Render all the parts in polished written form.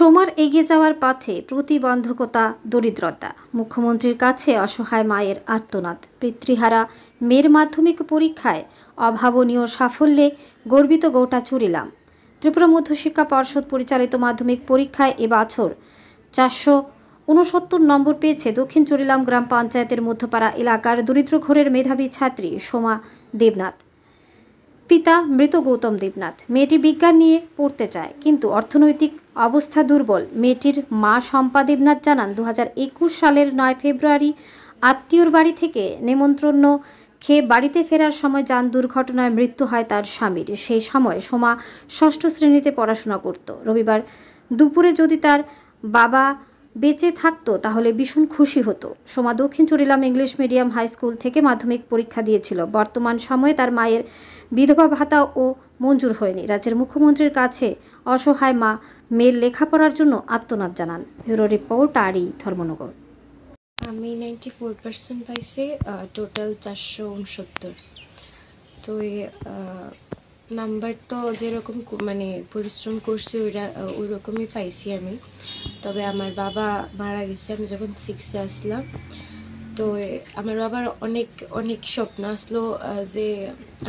সোমার এগিয়ে যাওয়ার পথে প্রতিবন্ধকতা, দরিদ্রতা, মুখ্যমন্ত্রীর কাছে অসহায় মায়ের আর্তনাদ। পিতৃহারা মেয়ের মাধ্যমিক পরীক্ষায় অভাবনীয় সাফল্যে গর্বিত গোটা চুরিলাম। ত্রিপুরা মধ্যশিক্ষা পর্ষদ পরিচালিত মাধ্যমিক পরীক্ষায় এবছর 469 নম্বর পেয়েছে দক্ষিণ চুরিলাম গ্রাম পঞ্চায়েতের মধ্যপাড়া এলাকার দরিদ্র ঘরের মেধাবী ছাত্রী সোমা দেবনাথ। পিতা মৃত গৌতম দেবনাথ। মেয়েটি বিজ্ঞান নিয়ে পড়তে চায়, কিন্তু অর্থনৈতিক অবস্থা দুর্বল। মেয়েটির মা শম্পা দেবনাথ জানান, 2021 সালের 9 ফেব্রুয়ারি আত্মীয়র বাড়ি থেকে নেমন্ত্রণ খেয়ে বাড়িতে ফেরার সময় যান দুর্ঘটনায় মৃত্যু হয় তার স্বামীর। সেই সময় সোমা 6ষ্ঠ শ্রেণীতে পড়াশোনা করত। রবিবার দুপুরে যদি তার বাবা বেঁচে থাকতো তাহলে ভীষণ খুশি হতো। সোমা দক্ষিণ চুরিলাম ইংলিশ মিডিয়াম হাই স্কুল থেকে মাধ্যমিক পরীক্ষা দিয়েছিল। বর্তমান সময়ে তার মায়ের বিধবা ভাতা ও মঞ্জুর হয়নি। রাজ্যের মুখ্যমন্ত্রীর কাছে অসহায় মা মেয়ের লেখাপড়ার জন্য আর্তনাদ জানান। ব্যুরো রিপোর্ট, আরই ধর্মনগর। আমি 94% পাইছি, টোটাল 469। তো নাম্বার তো যেরকম মানে পরিশ্রম করছি ওই রকমই পাইছি আমি। তবে আমার বাবা মারা গেছে আমি যখন 6-এ আসলাম। তো আমার বাবার অনেক অনেক স্বপ্ন আসলো যে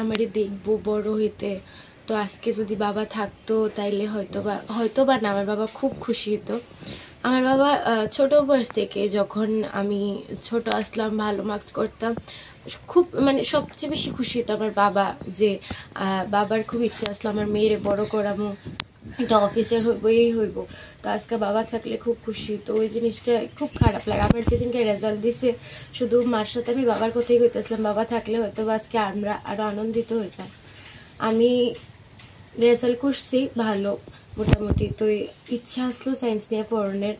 আমারই দেখবো বড় হইতে। তো আজকে যদি বাবা থাকতো তাইলে হয়তো বা না, আমার বাবা খুব খুশি হতো। আমার বাবা ছোট বয়স থেকে, যখন আমি ছোট আসলাম, ভালো মার্কস করতাম, খুব মানে সবচেয়ে বেশি খুশি হতো আমার বাবা। যে বাবার খুব ইচ্ছা আসলো আমার মেয়েরে বড় করামো, একটা অফিসার হইব, এই হইব। তো আজকে বাবা থাকলে খুব খুশি। তো ওই জিনিসটা খুব খারাপ লাগে। আমার যেদিনকে রেজাল্ট দিছে, শুধু মার সাথে আমি বাবার কথাই কইতেছিলাম, বাবা থাকলে হয়তো আজকে আমরা আরো আনন্দিত হইতাম। আমি রেজাল্ট করছি ভালো মোটামুটি। তো ইচ্ছা আসলো সায়েন্স নিয়ে পড়ানোর।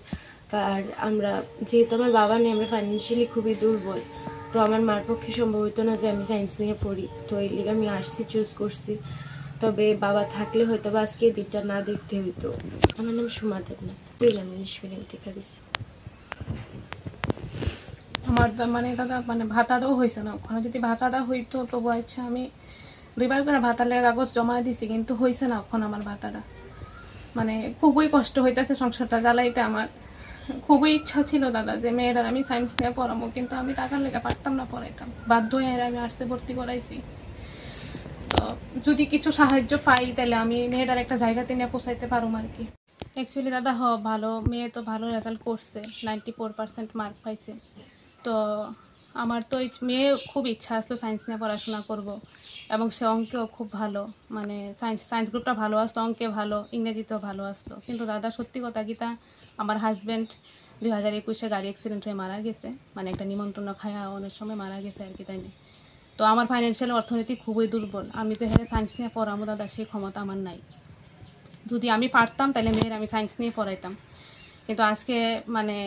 আর আমরা যেহেতু আমার বাবা নেই, আমরা ফাইন্যান্সিয়ালি খুবই দুর্বল। তো আমার মার পক্ষে সম্ভব হতো না যে আমি সায়েন্স নিয়ে পড়ি। তো এই লিগে আমি আর্টসই চুজ করছি। তবে বাবা থাকলে হয়তো বা আজকে এই দিকটা না দেখতে হইতো। আমার নাম সোমা দেবনাথ, চুরিলাম ইংলিশ মিডিয়াম থেকে দিছি। আমার মানে দাদা মানে ভাতাটাও হয়েছে না। ওখানে যদি ভাতাটা হইতো তবু আচ্ছা, আমি 2বার করে ভাতার লেগে কাগজ জমা দিছি, কিন্তু হয়েছে না এখন আমার ভাতাটা। মানে খুবই কষ্ট হইতেছে সংসারটা জ্বালাইতে। আমার খুবই ইচ্ছা ছিল দাদা যে মেয়েরা আমি সায়েন্স নিয়ে পড়াবো, কিন্তু আমি টাকার লেগে পারতাম না পড়াইতাম। বাধ্য হয়ে আমি আর্টসে ভর্তি করাইছি। তো যদি কিছু সাহায্য পাই তাহলে আমি মেয়েটার একটা জায়গাতে নিয়ে পৌঁছাইতে পারুম আর কি। অ্যাকচুয়ালি দাদা ভালো মেয়ে তো ভালো রেজাল্ট করছে, 94% মার্ক পাইছে। তো আমার তো মেয়ে খুব ইচ্ছা আসলো সায়েন্স নিয়ে পড়াশোনা করব, এবং সে অঙ্কেও খুব ভালো, মানে সায়েন্স গ্রুপটা ভালো আসলো, অঙ্কে ভালো, ইংরেজিতেও ভালো আসলো। কিন্তু দাদা সত্যি কথা গীতা, আমার হাজব্যান্ড 2021-এ গাড়ি অ্যাক্সিডেন্ট হয়ে মারা গেছে। মানে একটা নিমন্ত্রণ খায়া অনেক সময় মারা গেছে আর কি, তাই না। তো আমার ফাইন্যান্সিয়াল অর্থনীতি খুবই দুর্বল। আমি যে হ্যাঁ সায়েন্স নিয়ে পড়াবো দাদা, সেই ক্ষমতা আমার নাই। যদি আমি পারতাম তাহলে মেয়ের আমি সায়েন্স নিয়ে পড়াইতাম, কিন্তু আজকে মানে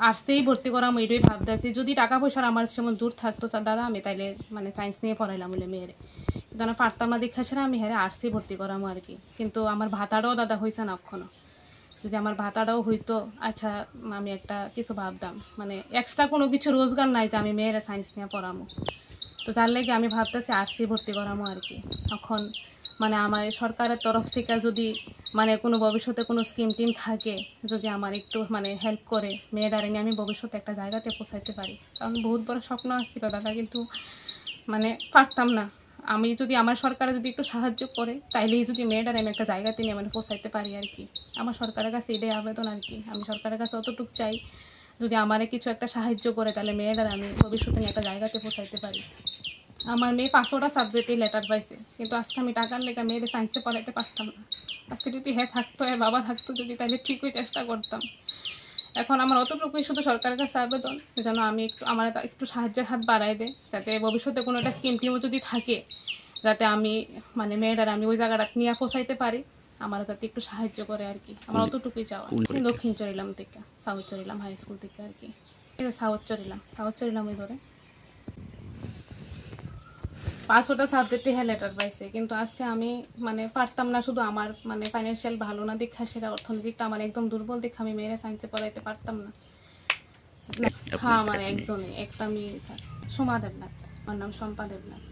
আর্টসেই ভর্তি করাম এটাই ভাবতেছি। যদি টাকা পয়সার আমার যেমন দূর থাকতো দাদা, আমি তাইলে মানে সায়েন্স নিয়ে পড়াইলাম বলে মেয়েরে, কিন্তু আমি পারতাম না দেখা ছাড়া আমি হ্যাঁ আর্টসেই ভর্তি করামো আর কি। কিন্তু আমার ভাতাটাও দাদা হয়েছে না এখনো। যদি আমার ভাতাটাও হইতো আচ্ছা, আমি একটা কিছু ভাবতাম, মানে এক্সট্রা কোনো কিছু রোজগার নাই যে আমি মেয়েরা সায়েন্স নিয়ে পড়ামো। তো যার লেগে আমি ভাবতেছি আর্টসেই ভর্তি করামো আর কি। এখন মানে আমার সরকারের তরফ থেকে যদি মানে কোনো ভবিষ্যতে কোনো স্কিম টিম থাকে, যদি আমার একটু মানে হেল্প করে মেয়েটারে নিয়ে আমি ভবিষ্যতে একটা জায়গাতে পৌঁছাইতে পারি। কারণ বহুত বড় স্বপ্ন আসছিল দাদা, কিন্তু মানে পারতাম না। আমি যদি আমার সরকারে যদি একটু সাহায্য করে তাইলেই যদি মেয়েটারে আমি একটা জায়গাতে নিয়ে মানে পৌঁছাইতে পারি আর কি। আমার সরকারের কাছে এটাই আবেদন আর কি। আমি সরকারের কাছে অতটুকু চাই, যদি আমারে কিছু একটা সাহায্য করে তাহলে মেয়েটারে আমি ভবিষ্যতে নিয়ে একটা জায়গাতে পৌঁছাইতে পারি। আমার মেয়ে 500টা সাবজেক্টেই লেটার পাইছে, কিন্তু আজকে আমি টাকার লেগে মেয়েদের সায়েন্সে পড়াইতে পারতাম না। আজকে যদি হ্যাঁ থাকতো, হ্যাঁ বাবা থাকতো যদি, তাহলে ঠিকই চেষ্টা করতাম। এখন আমার অতটুকুই শুধু সরকারের কাছে আবেদন, যেন আমি আমার একটু সাহায্যের হাত বাড়াই দেয়, যাতে ভবিষ্যতে কোনো একটা স্কিম টিমও যদি থাকে, যাতে আমি মানে মেয়েটার আমি ওই জায়গাটা নিয়ে পৌঁছাইতে পারি, আমার যাতে একটু সাহায্য করে আর কি। আমার অতটুকুই চাওয়া। দক্ষিণ চরিলাম থেকে, সাউথ চরিলাম হাই স্কুল থেকে আর কি। সাউথ চরিলাম ওই ধরে 500টা সাবজেক্টে হ্যাঁ লেটার পাইছে, কিন্তু আজকে আমি মানে পারতাম না। শুধু আমার মানে ফাইন্যান্সিয়াল ভালো না দেখা, সেটা অর্থনৈতিকটা আমার একদম দুর্বল দেখা আমি মেয়েরা সায়েন্সে পড়াইতে পারতাম না। হ্যাঁ আমার একজনে একটা মেয়ে, সোমা দেবনাথ, আমার নাম শম্পা দেবনাথ।